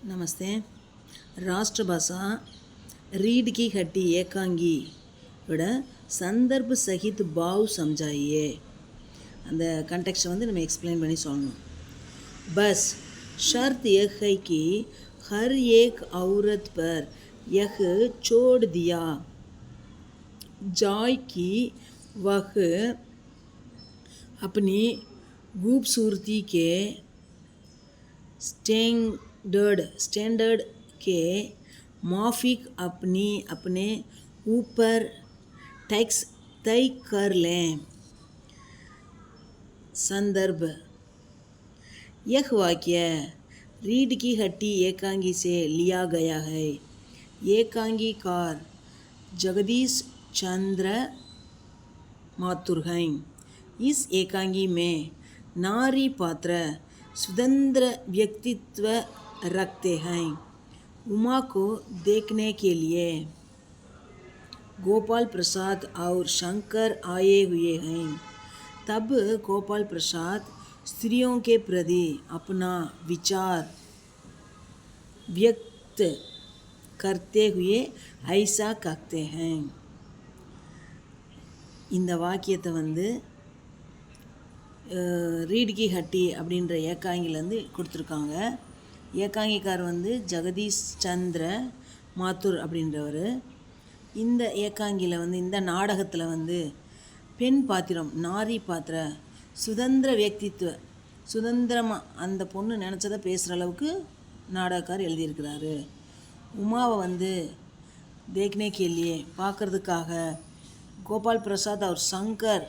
नमस्ते। राष्ट्रभाषा रीढ़ की हड्डी एकांगी விட संदर्भ सहित भाव समझाइए அந்த कंटेक्स्ट வந்து நம்ம एक्सप्लेन பண்ணி சொல்லணும். बस शर्त यह है कि हर एक औरत पर यह छोड़ दिया जाए कि वह अपनी खूबसूरती के स्टैंडर्ड के माफिक अपने ऊपर टैक्स तय कर लें. संदर्भ. यह वाक्य रीढ़ की हड्डी एकांगी से लिया गया है. एकांगीकार जगदीश चंद्र माथुर हैं. इस एकांगी में नारी पात्र स्वतंत्र व्यक्तित्व रखते हैं. उमा को देखने के लिए गोपाल प्रसाद और शंकर आए हुए हैं. तब गोपाल प्रसाद स्त्रियों के प्रति अपना विचार व्यक्त करते हुए ऐसा कहते हैं. இந்த வாக்கியத்தை வந்து ரீட் கி ஹட்டி அப்படின்ற ஏகாங்கிலேருந்து கொடுத்துருக்காங்க. ஏகாங்கிக்கார் வந்து ஜெகதீஷ் சந்திர மாத்தூர் அப்படின்றவர். இந்த ஏகாங்கியில் வந்து இந்த நாடகத்தில் வந்து பெண் பாத்திரம் நாரி பாத்திர சுதந்திரமாக அந்த பொண்ணு நினச்சதை பேசுகிற அளவுக்கு நாடகக்கார் எழுதியிருக்கிறாரு. உமாவை வந்து தேக்னே கேலியே பார்க்குறதுக்காக கோபால் பிரசாத் அவர் சங்கர்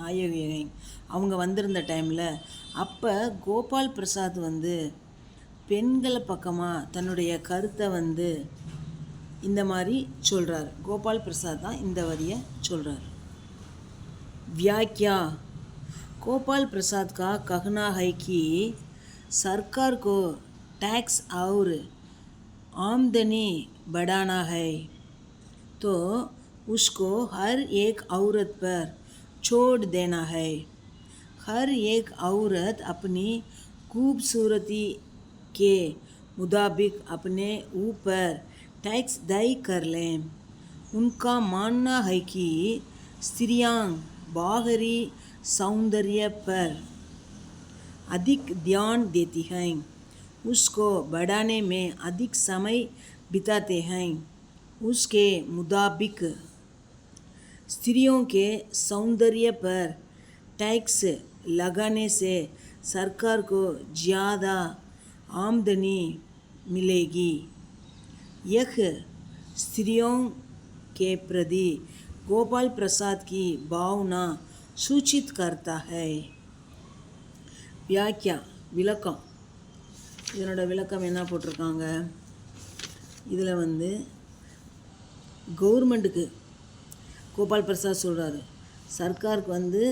ஆயவியை அவங்க வந்திருந்த டைமில் அப்போ கோபால் பிரசாத் வந்து பெண்களை பக்கமாக தன்னுடைய கருத்தை வந்து இந்த மாதிரி சொல்கிறார். கோபால் பிரசாத் தான் இந்த வரியை சொல்கிறார். व्याख्या. गोपाल प्रसाद का कहना है कि सरकार को टैक्स और आमदनी बढ़ाना है तो उसको हर एक औरत पर छोड़ देना है. हर एक औरत अपनी खूबसूरती के मुताबिक अपने ऊपर टैक्स तय कर लें. उनका मानना है कि स्त्रियां बाहरी सौंदर्य पर अधिक ध्यान देती हैं, उसको बढ़ाने में अधिक समय बिताते हैं. उसके मुताबिक स्त्रियों के सौंदर्य पर टैक्स लगाने से सरकार को ज़्यादा आमदनी मिलेगी. यह स्त्रियों के प्रति गोपाल प्रसाद की भावना सूचित करता है. व्याख्या. விளக்கம். இதனோட விளக்கம் என்ன போட்டிருக்காங்க, இதில் வந்து கவர்மெண்ட்டுக்கு கோபால் பிரசாத் சொல்கிறாரு, சர்க்காருக்கு வந்து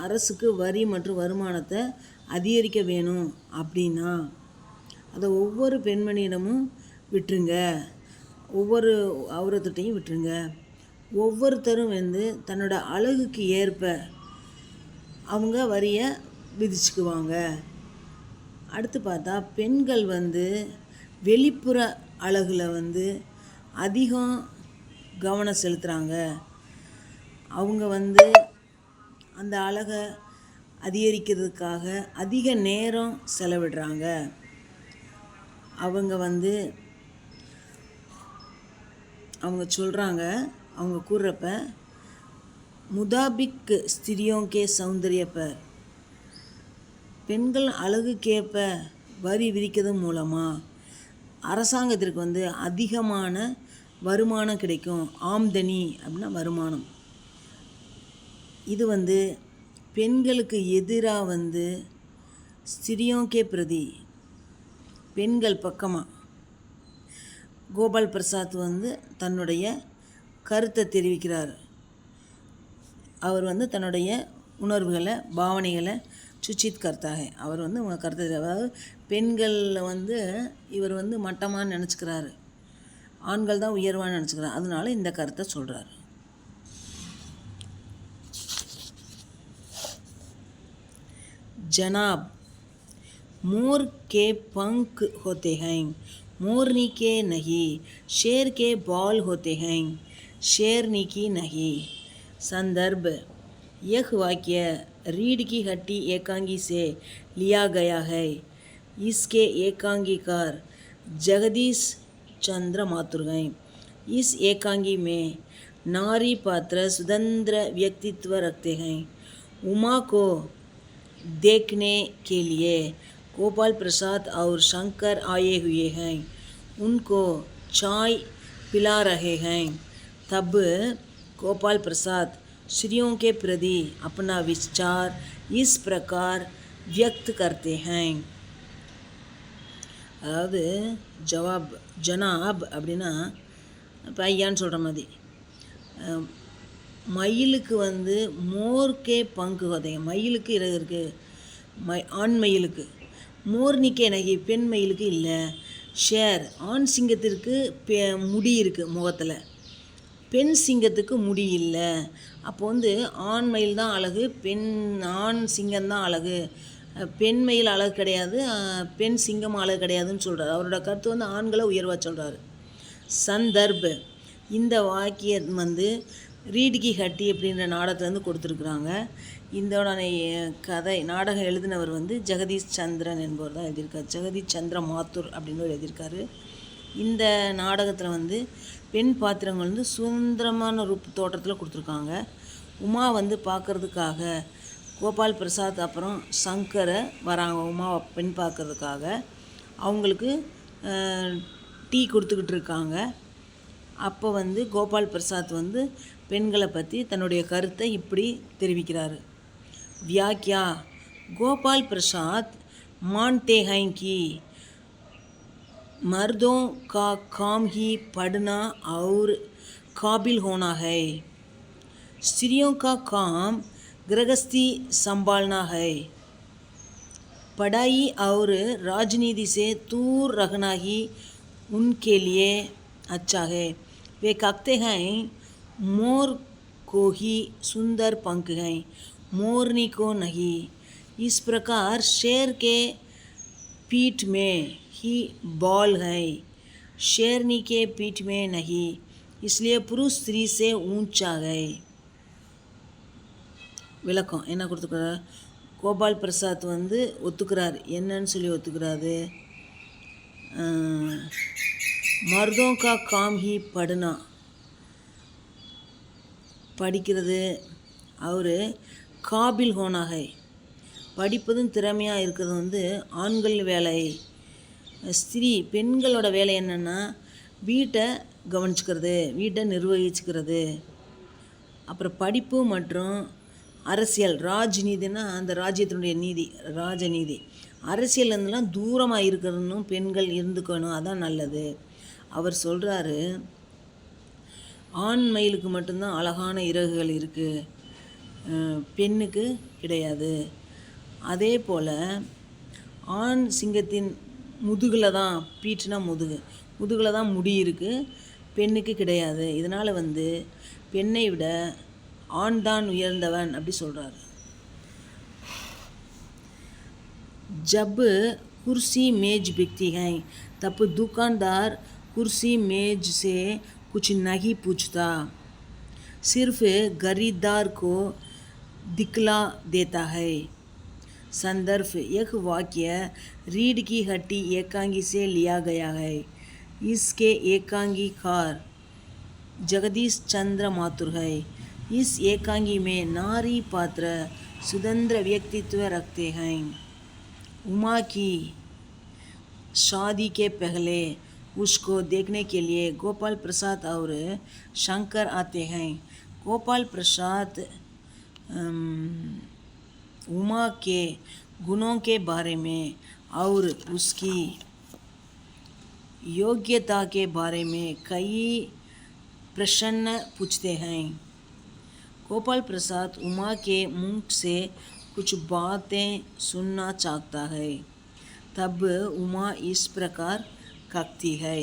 அரசுக்கு வரி மற்றும் வருமானத்தை அதிகரிக்க வேணும் அப்படின்னா அதை ஒவ்வொரு பெண்மணியிடமும் விட்டுருங்க, ஒவ்வொரு அவரத்திட்டையும் விட்டுருங்க. ஒவ்வொருத்தரும் வந்து தன்னோட அழகுக்கு ஏற்ப அவங்க வரியை விதிச்சுக்குவாங்க. அடுத்து பார்த்தா பெண்கள் வந்து வெளிப்புற அழகில் வந்து அதிகம் கவனம் செலுத்துகிறாங்க. அவங்க வந்து அந்த அழகை அதிகரிக்கிறதுக்காக அதிக நேரம் செலவிடுறாங்க. அவங்க சொல்கிறாங்க, அவங்க கூறுறப்ப முதாபிக் ஸ்திரியோं के सौंदर्य पर பெண்கள் அழகுக்கேற்ப வரி விதிக்கிறது மூலமாக அரசாங்கத்திற்கு வந்து அதிகமான வருமானம் கிடைக்கும். ஆம்தனி அப்படின்னா வருமானம். இது வந்து பெண்களுக்கு எதிராக வந்து ஸ்திரியோं के प्रति பெண்கள் பக்கமாக கோபால் பிரசாத் வந்து தன்னுடைய கருத்தை தெரிவிக்கிறார். அவர் வந்து தன்னுடைய உணர்வுகளை பாவனைகளை சுச்சித் கர்த்தாக அவர் வந்து உங்கள் கருத்தை, அதாவது பெண்களில் வந்து இவர் வந்து மட்டமாக நினச்சிக்கிறாரு, ஆண்கள் தான் உயர்வான்னு நினச்சிக்கிறார். அதனால இந்த கருத்தை சொல்கிறார். जनाब मोर के पंख होते हैं, मोरनी के नहीं। शेर के बाल होते हैं, शेरनी की नहीं। संदर्भ: यह वाक्य रीढ़ की हड्डी एकांगी से लिया गया है। इसके एकांगीकार जगदीश चंद्र माथुर हैं। इस एकांगी में नारी पात्र स्वतंत्र व्यक्तित्व रखते हैं। उमा को देखने के लिए गोपाल प्रसाद और शंकर आए हुए हैं। उनको चाय पिला रहे हैं। तब गोपाल प्रसाद स्त्रियों के प्रति अपना विचार इस प्रकार व्यक्त करते हैं. அதாவது ஜனாப் அப்படின்னா இப்போ ஐயான்னு சொல்கிற மாதிரி. மயிலுக்கு வந்து மோர்க்கே பங்கு கதைங்க. மயிலுக்கு இறகு இருக்குது, ஆண் மயிலுக்கு. மோர்னிக்கே நகை, பெண் மயிலுக்கு இல்லை. ஷேர், ஆண் சிங்கத்திற்கு முடி இருக்குது முகத்தில், பெண் சிங்கத்துக்கு முடி இல்லை. அப்போ வந்து ஆண் மயில் தான் அழகு, ஆண் சிங்கம்தான் அழகு, பெண் மயில் அழகு கிடையாது, பெண் சிங்கம் அழகு கிடையாதுன்னு சொல்கிறார். அவரோட கருத்து வந்து ஆண்களை உயர்வாக சொல்கிறாரு. சந்தர்ப், இந்த வாக்கியம் வந்து ரீட் கி ஹட்டி அப்படின்ற நாடகத்துலேருந்து கொடுத்துருக்குறாங்க. இதோட கதை நாடகம் எழுதினவர் வந்து ஜெகதீஷ் சந்திரன் என்பவர் தான் எழுதியிருக்கார். ஜெகதீஷ் சந்திர மாத்தூர் அப்படின்னு எழுதியிருக்காரு. இந்த நாடகத்தில் வந்து பெண் பாத்திரங்கள் வந்து சுதந்திரமான தோற்றத்தில் கொடுத்துருக்காங்க. உமா வந்து பார்க்குறதுக்காக கோபால் பிரசாத் அப்புறம் சங்கரை வராங்க. உமாவை பெண் பார்க்குறதுக்காக அவங்களுக்கு டீ கொடுத்துக்கிட்டு இருக்காங்க. அப்போ வந்து கோபால் பிரசாத் வந்து பெண்களை பற்றி தன்னுடைய கருத்தை இப்படி தெரிவிக்கிறாரு. வியாக்கியா: गोपाल प्रसाद मानते हैं कि मर्दों का काम ही पढ़ना और काबिल होना है, स्त्रियों का काम गृहस्थी संभालना है, पढ़ाई और राजनीति से दूर रहना ही उनके लिए अच्छा है. वे कहते हैं मोर को ही सुंदर पंख हैं, मोरनी को नहीं. इस प्रकार शेर के पीठ में ही बाल है, शेरनी के पीठ में नहीं. इसलिए पुरुष स्त्री से ऊंचा है. விளக்கம் என்ன கொடுத்துக்கிறார்? கோபால் பிரசாத் வந்து ஒத்துக்கிறார். என்னன்னு சொல்லி ஒத்துக்கிறாரு? மர்தோं का काम ही पढ़ना, படிக்கிறது. அவர் காபில் ஹோனா ஹை, படிப்பதும் திறமையாக இருக்கிறது வந்து ஆண்கள் வேலை. ஸ்திரீ, பெண்களோட வேலை என்னென்னா வீட்டை கவனிச்சுக்கிறது, வீட்டை நிர்வகிச்சுக்கிறது. அப்புறம் படிப்பு மற்றும் அரசியல், ராஜ்நீதினா அந்த ராஜ்யத்தினுடைய நீதி, ராஜநீதி. அரசியல் இருந்தெல்லாம் தூரமாக இருக்கிறதுனும் பெண்கள் இருந்துக்கணும், அதான் நல்லது. அவர் சொல்கிறாரு, ஆண் மயிலுக்கு மட்டும்தான் அழகான இறகுகள் இருக்குது, பெண்ணுக்கு கிடையாது. அதே போல் ஆண் சிங்கத்தின் முதுகில் தான், பீட்டுனா முதுகில் தான் முடி இருக்குது, பெண்ணுக்கு கிடையாது. இதனால் வந்து பெண்ணை விட ஆண் தான் உயர்ந்தவன் அப்படி சொல்கிறார். जब कुर्सी मेज बिकती हैं तब दुकानदार कुर्सी मेज से कुछ नहीं पूछता, सिर्फ खरीदार को दिखला देता है. संदर्भ: यह वाक्य रीढ़ की हड्डी एकांगी से लिया गया है. इसके एकांगीकार जगदीश चंद्र माथुर है. इस एकांगी में नारी पात्र स्वतंत्र व्यक्तित्व रखते हैं. उमा की शादी के पहले उसको देखने के लिए गोपाल प्रसाद और शंकर आते हैं. गोपाल प्रसाद उमा के गुणों के बारे में और उसकी योग्यता के बारे में कई प्रश्न पूछते हैं. गोपाल प्रसाद उमा के मुंह से कुछ बातें सुनना चाहता है. तब उमा इस प्रकार कहती है.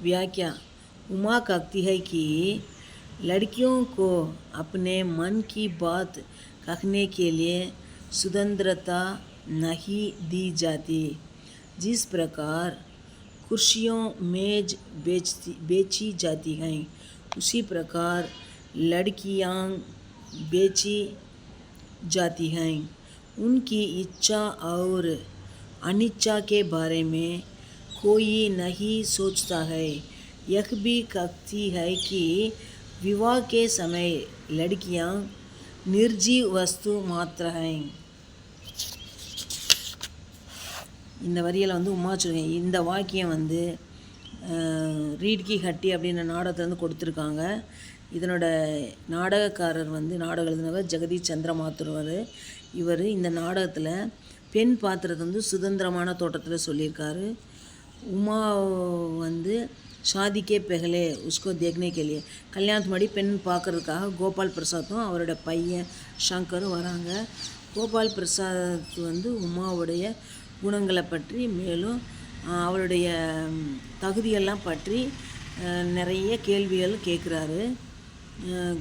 व्याख्या: उमा कहती है कि लड़कियों को अपने मन की बात कहने के लिए स्वतंत्रता नहीं दी जाती। जिस प्रकार कुर्सियों मेज बेची जाती हैं, उसी प्रकार लड़कियां बेची जाती हैं। उनकी इच्छा और अनिच्छा के बारे में कोई नहीं सोचता है। यह भी कहती है कि विवाह के समय लड़कियां निर्जीव वस्तु मात्र हैं। இந்த வரியில் வந்து உமா சொல்லுங்க. இந்த வாக்கியம் வந்து ரீட்கி ஹட்டி அப்படின்ற நாடகத்துலேருந்து கொடுத்துருக்காங்க. இதனோட நாடகக்காரர் வந்து நாடகம் எழுதினவர் ஜெகதீஷ் சந்திர மாத்துருவர். இவர் இந்த நாடகத்தில் பெண் பாத்திரத்தை வந்து சுதந்திரமான தோட்டத்தில் சொல்லியிருக்காரு. உமா வந்து ஷாதிக்கே பெஹலே உஸ்கோ தேக்னே கேலியே, கல்யாணத்துக்கு முன்னாடி பெண் பார்க்குறதுக்காக கோபால் பிரசாத்தும் அவரோட பையன் ஷங்கரும் வராங்க. கோபால் பிரசாத் வந்து உமாவுடைய குணங்களை பற்றி மேலும் அவளுடைய தகுதியெல்லாம் பற்றி நிறைய கேள்விகள் கேட்குறாரு.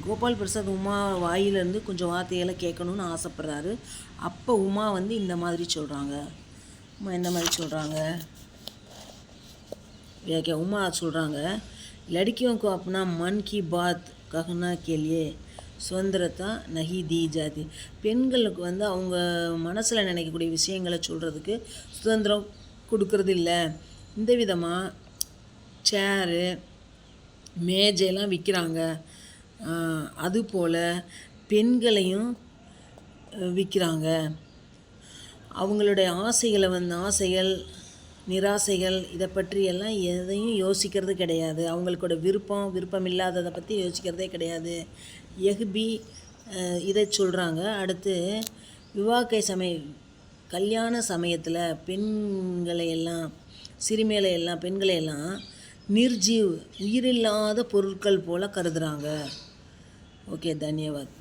கோபால் பிரசாத் உமா வாயிலிருந்து கொஞ்சம் வார்த்தைகளை கேட்கணுன்னு ஆசைப்பட்றாரு. அப்போ உமா வந்து இந்த மாதிரி சொல்கிறாங்க. உமா சொல்கிறாங்க, लड़कियों को अपना मन की बात कहने के लिए சுதந்திரத்தா நஹி தி ஜாதி. பெண்களுக்கு வந்து அவங்க மனசில் நினைக்கக்கூடிய விஷயங்களை சொல்கிறதுக்கு சுதந்திரம் கொடுக்கறது இல்லை. இந்த விதமாக சேரு மேஜையெல்லாம் விற்கிறாங்க. அதுபோல் பெண்களையும் விற்கிறாங்க. அவங்களுடைய ஆசைகள் நிராசைகள் இதை பற்றியெல்லாம் எதையும் யோசிக்கிறது கிடையாது. அவங்களுக்கோட விருப்பம் இல்லாததை பற்றி யோசிக்கிறதே கிடையாது. எஹ்பி இதை சொல்கிறாங்க. அடுத்து விவாகை கல்யாண சமயத்தில் பெண்களையெல்லாம் நிர்ஜீவ் உயிரில்லாத பொருட்கள் போல் கருதுகிறாங்க. ஓகே, தன்யவாத்.